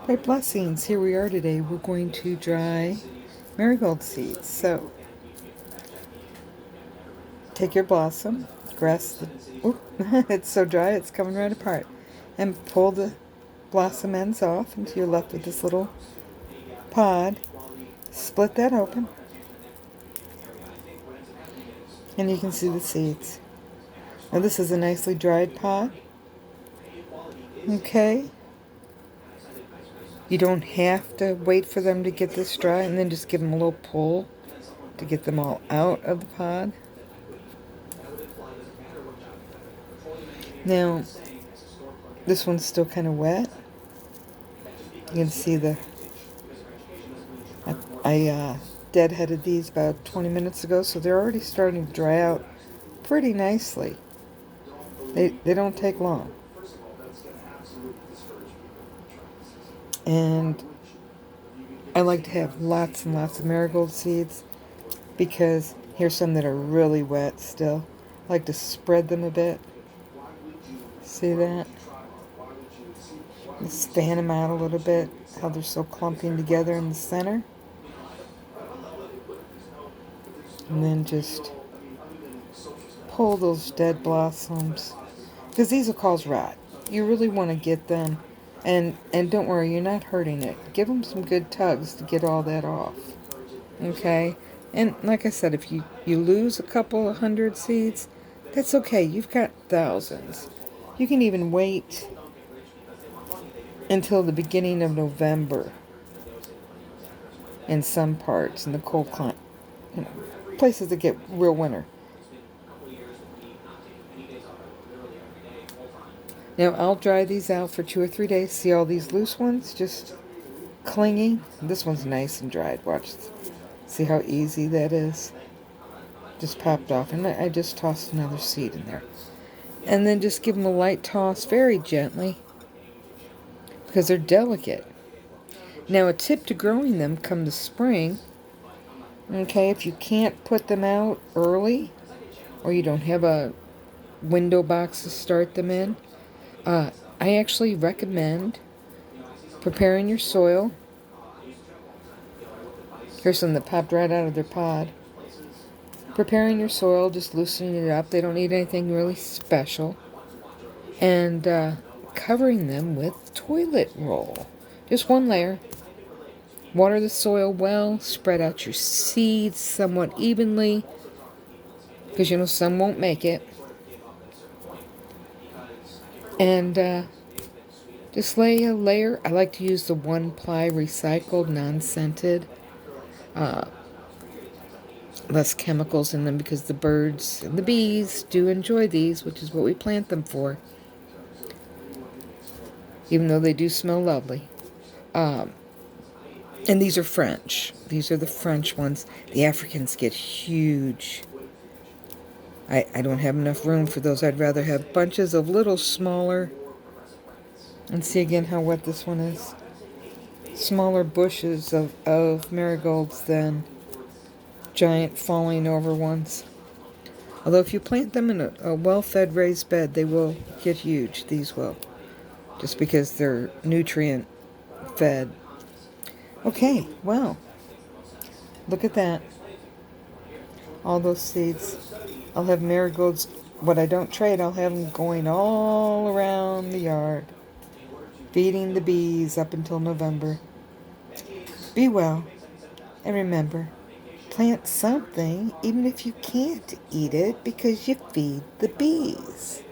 By blessings, here we are today. We're going to dry marigold seeds. So, take your blossom, grass the... Ooh, it's so dry it's coming right apart. And pull the blossom ends off until you're left with this little pod. Split that open. And you can see the seeds. Now this is a nicely dried pod. Okay. You don't have to wait for them to get this dry and then just give them a little pull to get them all out of the pod. Now, this one's still kind of wet. You can see I deadheaded these about 20 minutes ago, so they're already starting to dry out pretty nicely. They don't take long. And I like to have lots and lots of marigold seeds because here's some that are really wet still. I like to spread them a bit. See that? Just fan them out a little bit, how they're so clumping together in the center. And then just pull those dead blossoms, because these will cause rot. You really want to get them, and don't worry, you're not hurting it. Give them some good tugs to get all that off. Okay? And like I said, if you lose a couple of hundred seeds, that's okay. You've got thousands. You can even wait until the beginning of November in some parts, in the cold climate, places that get real winter. Now I'll dry these out for 2 or 3 days. See all these loose ones just clinging? This one's nice and dried. Watch. See how easy that is? Just popped off. And I just tossed another seed in there. And then just give them a light toss very gently, because they're delicate. Now a tip to growing them come the spring. Okay, if you can't put them out early, or you don't have a window box to start them in, I actually recommend preparing your soil. Here's some that popped right out of their pod. Preparing your soil, just loosening it up. They don't need anything really special. And covering them with toilet roll. Just one layer. Water the soil well. Spread out your seeds somewhat evenly, because you know some won't make it. And just lay a layer. I like to use the 1-ply recycled, non-scented. Less chemicals in them, because the birds and the bees do enjoy these, which is what we plant them for. Even though they do smell lovely. And these are French. These are the French ones. The Africans get huge. I don't have enough room for those. I'd rather have bunches of little smaller. And see again how wet this one is. Smaller bushes of marigolds than giant falling over ones. Although if you plant them in a well-fed raised bed, they will get huge. These will. Just because they're nutrient fed. Okay, well, look at that. All those seeds. I'll have marigolds. What I don't trade, I'll have them going all around the yard, feeding the bees up until November. Be well, and remember, plant something even if you can't eat it, because you feed the bees.